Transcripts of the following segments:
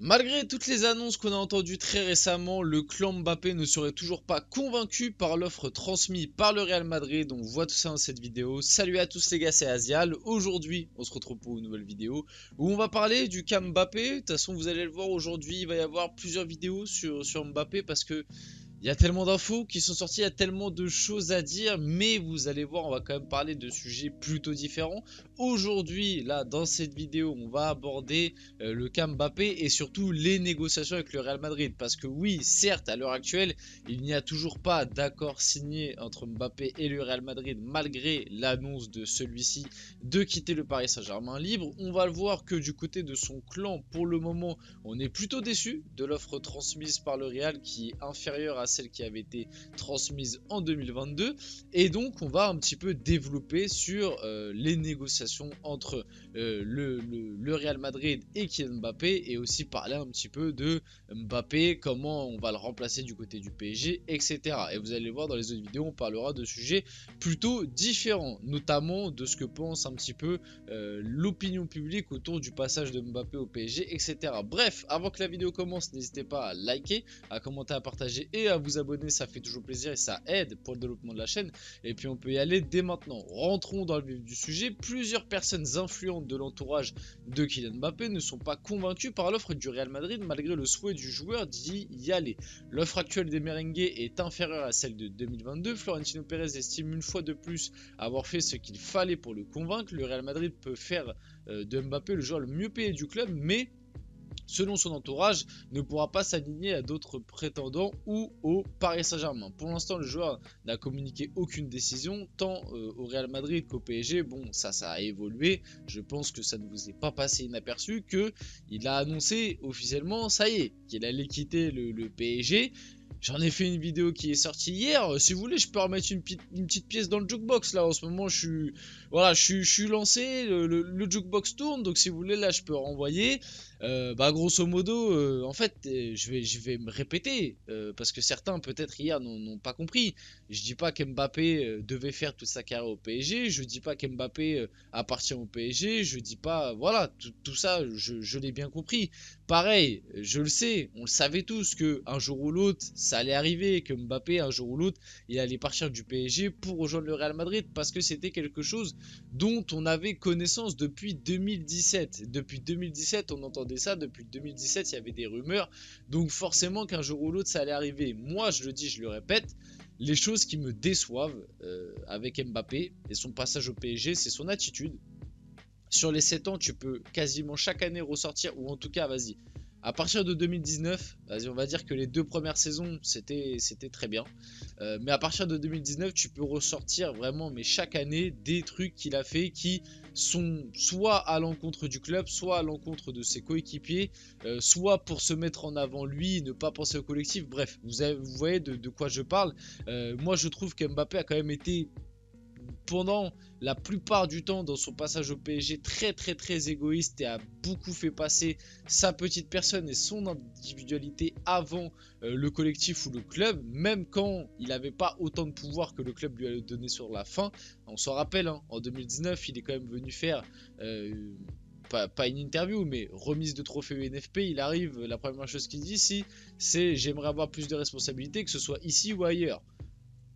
Malgré toutes les annonces qu'on a entendues très récemment, le clan Mbappé ne serait toujours pas convaincu par l'offre transmise par le Real Madrid. On voit tout ça dans cette vidéo. Salut à tous les gars, c'est Azial. Aujourd'hui, on se retrouve pour une nouvelle vidéo où on va parler du cas Mbappé. De toute façon, vous allez le voir aujourd'hui, il va y avoir plusieurs vidéos sur Mbappé parce que il y a tellement d'infos qui sont sorties, il y a tellement de choses à dire, mais vous allez voir, on va quand même parler de sujets plutôt différents. Aujourd'hui, là, dans cette vidéo, on va aborder le cas Mbappé et surtout les négociations avec le Real Madrid. Parce que oui, certes, à l'heure actuelle, il n'y a toujours pas d'accord signé entre Mbappé et le Real Madrid, malgré l'annonce de celui-ci de quitter le Paris Saint-Germain libre. On va le voir que du côté de son clan, pour le moment, on est plutôt déçu de l'offre transmise par le Real qui est inférieure à celle qui avait été transmise en 2022. Et donc, on va un petit peu développer sur les négociations entre le Real Madrid et Kylian Mbappé et aussi parler un petit peu de Mbappé, comment on va le remplacer du côté du PSG, etc. Et vous allez voir dans les autres vidéos, on parlera de sujets plutôt différents, notamment de ce que pense un petit peu l'opinion publique autour du passage de Mbappé au PSG, etc. Bref, avant que la vidéo commence, n'hésitez pas à liker, à commenter, à partager et à vous abonner, ça fait toujours plaisir et ça aide pour le développement de la chaîne. Et puis on peut y aller dès maintenant. Rentrons dans le vif du sujet. Plusieurs personnes influentes de l'entourage de Kylian Mbappé ne sont pas convaincues par l'offre du Real Madrid malgré le souhait du joueur d'y aller. L'offre actuelle des merengues est inférieure à celle de 2022. Florentino Pérez estime une fois de plus avoir fait ce qu'il fallait pour le convaincre. Le Real Madrid peut faire de Mbappé le joueur le mieux payé du club, mais selon son entourage, ne pourra pas s'aligner à d'autres prétendants ou au Paris Saint-Germain. Pour l'instant, le joueur n'a communiqué aucune décision, tant au Real Madrid qu'au PSG. Bon, ça a évolué. Je pense que ça ne vous est pas passé inaperçu qu'il a annoncé officiellement, ça y est, qu'il allait quitter le PSG. J'en ai fait une vidéo qui est sortie hier. Si vous voulez, je peux remettre une petite pièce dans le jukebox. Là, en ce moment, je suis lancé. Le jukebox tourne. Donc, si vous voulez, là, je peux renvoyer. Grosso modo, en fait, je vais me répéter. Parce que certains, peut-être hier, n'ont pas compris. Je dis pas qu'Mbappé devait faire toute sa carrière au PSG. Je dis pas qu'Mbappé appartient au PSG. Je dis pas. Voilà, tout ça, je l'ai bien compris. Pareil, je le sais, on le savait tous que un jour ou l'autre, ça allait arriver, que Mbappé, un jour ou l'autre, il allait partir du PSG pour rejoindre le Real Madrid parce que c'était quelque chose dont on avait connaissance depuis 2017. Depuis 2017, on entendait ça, depuis 2017, il y avait des rumeurs, donc forcément qu'un jour ou l'autre, ça allait arriver. Moi, je le dis, je le répète, les choses qui me déçoivent avec Mbappé et son passage au PSG, c'est son attitude. Sur les 7 ans, tu peux quasiment chaque année ressortir, ou en tout cas, vas-y, à partir de 2019, vas-y, on va dire que les 2 premières saisons, c'était très bien. Mais à partir de 2019, tu peux ressortir vraiment, mais chaque année, des trucs qu'il a fait qui sont soit à l'encontre du club, soit à l'encontre de ses coéquipiers, soit pour se mettre en avant lui, ne pas penser au collectif. Bref, vous voyez de quoi je parle. Moi, je trouve qu'Mbappé a quand même été pendant la plupart du temps dans son passage au PSG très égoïste et a beaucoup fait passer sa petite personne et son individualité avant le collectif ou le club, même quand il n'avait pas autant de pouvoir que le club lui a donné sur la fin. On s'en rappelle, hein, en 2019 il est quand même venu faire pas une interview, mais remise de trophée UNFP. Il arrive, la première chose qu'il dit c'est j'aimerais avoir plus de responsabilités, que ce soit ici ou ailleurs.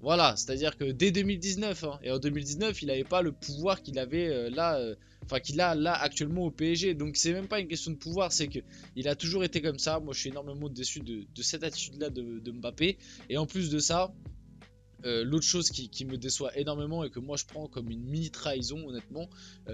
Voilà, c'est-à-dire que dès 2019, hein, et en 2019, il n'avait pas le pouvoir qu'il avait qu'il a là actuellement au PSG. Donc c'est même pas une question de pouvoir, c'est que il a toujours été comme ça. Moi, je suis énormément déçu de cette attitude-là de Mbappé. Et en plus de ça, l'autre chose qui me déçoit énormément et que moi je prends comme une mini trahison honnêtement,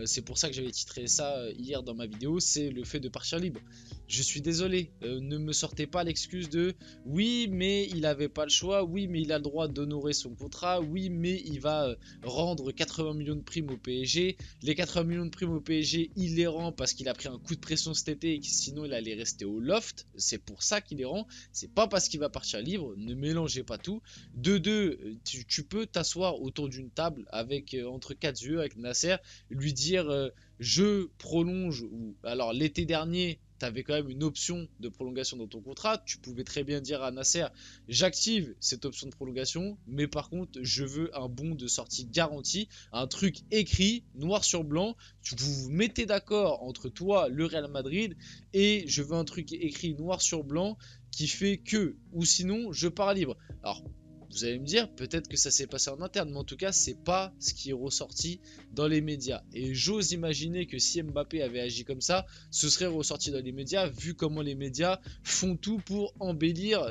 c'est pour ça que j'avais titré ça hier dans ma vidéo, c'est le fait de partir libre. Je suis désolé, ne me sortez pas l'excuse de oui mais il avait pas le choix, oui mais il a le droit d'honorer son contrat, oui mais il va rendre 80 millions de primes au PSG. Les 80 millions de primes au PSG il les rend parce qu'il a pris un coup de pression cet été et que sinon il allait rester au loft. C'est pour ça qu'il les rend, c'est pas parce qu'il va partir libre, ne mélangez pas tout. De deux, tu peux t'asseoir autour d'une table avec entre quatre yeux avec Nasser, lui dire je prolonge, ou alors l'été dernier tu avais quand même une option de prolongation dans ton contrat. Tu pouvais très bien dire à Nasser, j'active cette option de prolongation, mais par contre, je veux un bon de sortie garanti, un truc écrit, noir sur blanc. Vous vous mettez d'accord entre toi, le Real Madrid, et je veux un truc écrit noir sur blanc qui fait que, ou sinon, je pars libre. Alors, vous allez me dire, peut-être que ça s'est passé en interne, mais en tout cas, c'est pas ce qui est ressorti dans les médias. Et j'ose imaginer que si Mbappé avait agi comme ça, ce serait ressorti dans les médias, vu comment les médias font tout pour embellir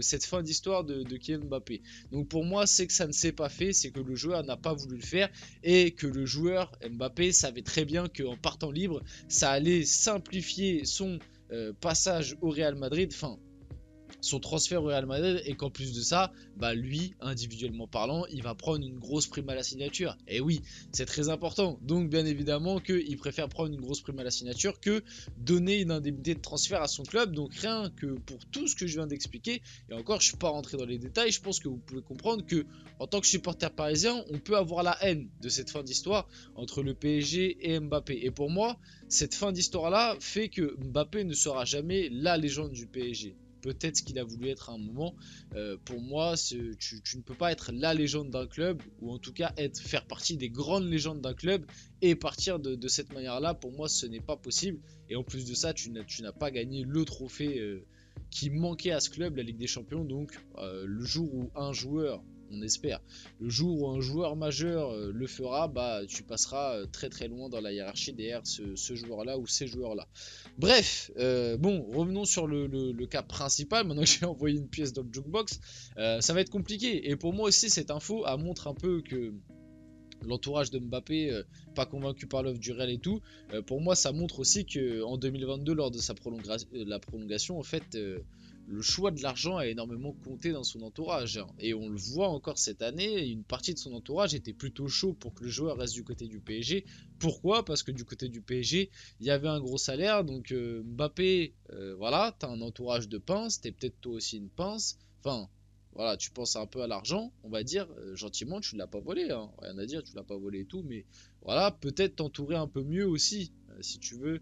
cette fin d'histoire de Kylian Mbappé. Donc pour moi, c'est que ça ne s'est pas fait, c'est que le joueur n'a pas voulu le faire, et que le joueur Mbappé savait très bien qu'en partant libre, ça allait simplifier son passage au Real Madrid, enfin son transfert au Real Madrid, et qu'en plus de ça, bah lui, individuellement parlant, il va prendre une grosse prime à la signature. Et oui, c'est très important. Donc bien évidemment qu'il préfère prendre une grosse prime à la signature que donner une indemnité de transfert à son club. Donc rien que pour tout ce que je viens d'expliquer, et encore je ne suis pas rentré dans les détails, je pense que vous pouvez comprendre que en tant que supporter parisien, on peut avoir la haine de cette fin d'histoire entre le PSG et Mbappé. Et pour moi, cette fin d'histoire là fait que Mbappé ne sera jamais la légende du PSG. Peut-être ce qu'il a voulu être à un moment. Pour moi, tu ne peux pas être la légende d'un club, ou en tout cas faire partie des grandes légendes d'un club et partir de cette manière-là. Pour moi, ce n'est pas possible. Et en plus de ça, tu n'as pas gagné le trophée qui manquait à ce club, la Ligue des Champions. Donc, le jour où un joueur, on espère, le jour où un joueur majeur le fera, bah tu passeras très très loin dans la hiérarchie derrière ce joueur-là ou ces joueurs-là. Bref, bon, revenons sur le cas principal. Maintenant que j'ai envoyé une pièce dans le jukebox, ça va être compliqué. Et pour moi aussi, cette info montre un peu que l'entourage de Mbappé, pas convaincu par l'offre du Real et tout, pour moi ça montre aussi qu'en 2022, lors de la prolongation, en fait, le choix de l'argent a énormément compté dans son entourage, hein. Et on le voit encore cette année, une partie de son entourage était plutôt chaud pour que le joueur reste du côté du PSG. Pourquoi? Parce que du côté du PSG, il y avait un gros salaire, donc Mbappé, voilà, t'as un entourage de pince, t'es peut-être toi aussi une pince, enfin... Voilà, tu penses un peu à l'argent, on va dire, gentiment, tu ne l'as pas volé, hein, rien à dire, tu ne l'as pas volé et tout, mais voilà, peut-être t'entourer un peu mieux aussi, si tu veux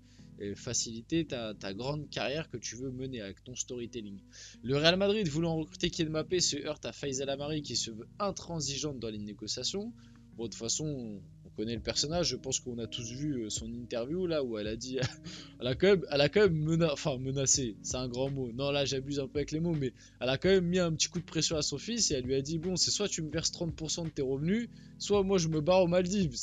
faciliter ta grande carrière que tu veux mener avec ton storytelling. Le Real Madrid, voulant recruter Kylian Mbappé, se heurte à Faiz El Amari qui se veut intransigeante dans les négociations. Bon, de toute façon, on connaît le personnage, je pense qu'on a tous vu son interview là où elle a dit, elle a quand même menacé, c'est un grand mot, non là j'abuse un peu avec les mots, mais elle a quand même mis un petit coup de pression à son fils et elle lui a dit, bon c'est soit tu me verses 30% de tes revenus, soit moi je me barre aux Maldives.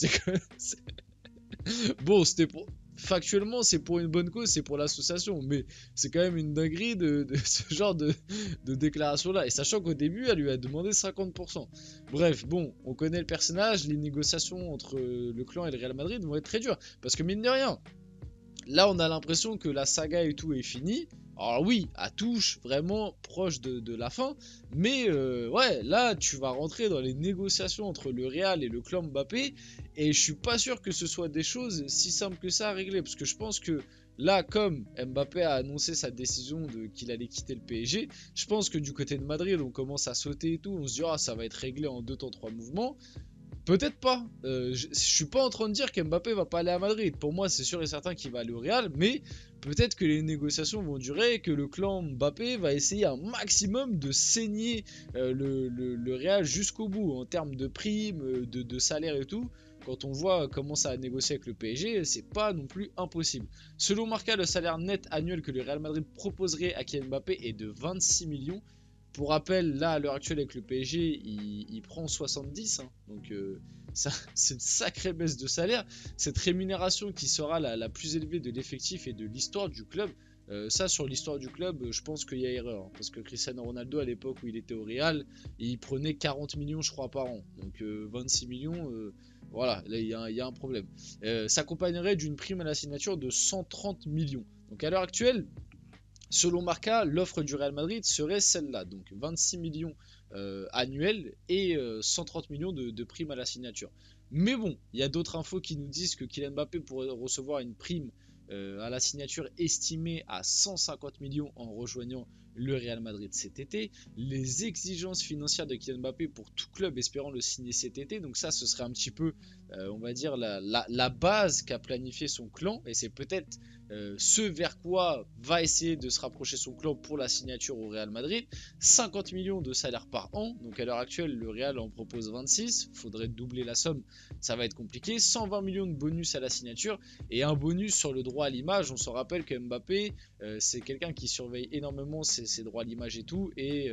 Bon, c'était pour... Factuellement, c'est pour une bonne cause, c'est pour l'association, mais c'est quand même une dinguerie de ce genre de déclaration-là. Et sachant qu'au début, elle lui a demandé 50%. Bref, bon, on connaît le personnage, les négociations entre le clan et le Real Madrid vont être très dures. Parce que mine de rien, là, on a l'impression que la saga et tout est finie. Alors oui, à touche, vraiment proche de la fin. Mais ouais, là, tu vas rentrer dans les négociations entre le Real et le clan Mbappé. Et je suis pas sûr que ce soit des choses si simples que ça à régler. Parce que je pense que là, comme Mbappé a annoncé sa décision qu'il allait quitter le PSG, je pense que du côté de Madrid, on commence à sauter et tout. On se dit, ah, ça va être réglé en 2 temps, 3 mouvements. Peut-être pas. Je suis pas en train de dire qu'Mbappé va pas aller à Madrid. Pour moi, c'est sûr et certain qu'il va aller au Real, mais peut-être que les négociations vont durer et que le clan Mbappé va essayer un maximum de saigner le Real jusqu'au bout en termes de primes, de salaire et tout. Quand on voit comment ça a négocié avec le PSG, c'est pas non plus impossible. Selon Marca, le salaire net annuel que le Real Madrid proposerait à Kylian Mbappé est de 26 millions. Pour rappel, là à l'heure actuelle avec le PSG, il prend 70, hein, donc c'est une sacrée baisse de salaire. Cette rémunération qui sera la plus élevée de l'effectif et de l'histoire du club. Ça, sur l'histoire du club, je pense qu'il y a erreur, hein, parce que Cristiano Ronaldo, à l'époque où il était au Real, il prenait 40 millions, je crois, par an. Donc 26 millions, voilà, là il y a un problème. S'accompagnerait d'une prime à la signature de 130 millions. Donc à l'heure actuelle, selon Marca, l'offre du Real Madrid serait celle-là, donc 26 millions annuels et 130 millions de primes à la signature. Mais bon, il y a d'autres infos qui nous disent que Kylian Mbappé pourrait recevoir une prime à la signature estimée à 150 millions en rejoignant le Real Madrid cet été, les exigences financières de Kylian Mbappé pour tout club espérant le signer cet été. Donc ça, ce serait un petit peu, on va dire, la base qu'a planifié son clan, et c'est peut-être ce vers quoi va essayer de se rapprocher son clan pour la signature au Real Madrid. 50 millions de salaire par an, donc à l'heure actuelle le Real en propose 26, faudrait doubler la somme, ça va être compliqué. 120 millions de bonus à la signature et un bonus sur le droit à l'image. On se rappelle que Mbappé c'est quelqu'un qui surveille énormément ses droits à l'image et tout, et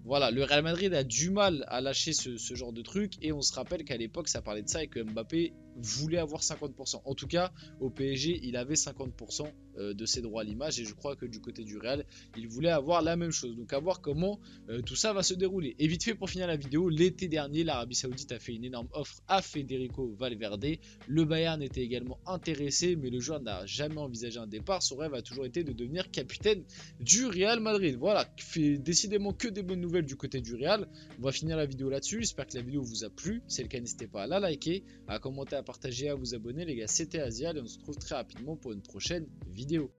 voilà, le Real Madrid a du mal à lâcher ce genre de truc, et on se rappelle qu'à l'époque ça parlait de ça et que Mbappé voulait avoir 50%. En tout cas, au PSG, il avait 50% de ses droits à l'image, et je crois que du côté du Real, il voulait avoir la même chose. Donc à voir comment tout ça va se dérouler. Et vite fait pour finir la vidéo, l'été dernier, l'Arabie Saoudite a fait une énorme offre à Federico Valverde. Le Bayern était également intéressé, mais le joueur n'a jamais envisagé un départ. Son rêve a toujours été de devenir capitaine du Real Madrid. Voilà, fait décidément que des bonnes nouvelles du côté du Real. On va finir la vidéo là-dessus. J'espère que la vidéo vous a plu. Si c'est le cas, n'hésitez pas à la liker, à commenter, à partager, à vous abonner. Les gars, c'était Azial et on se retrouve très rapidement pour une prochaine vidéo.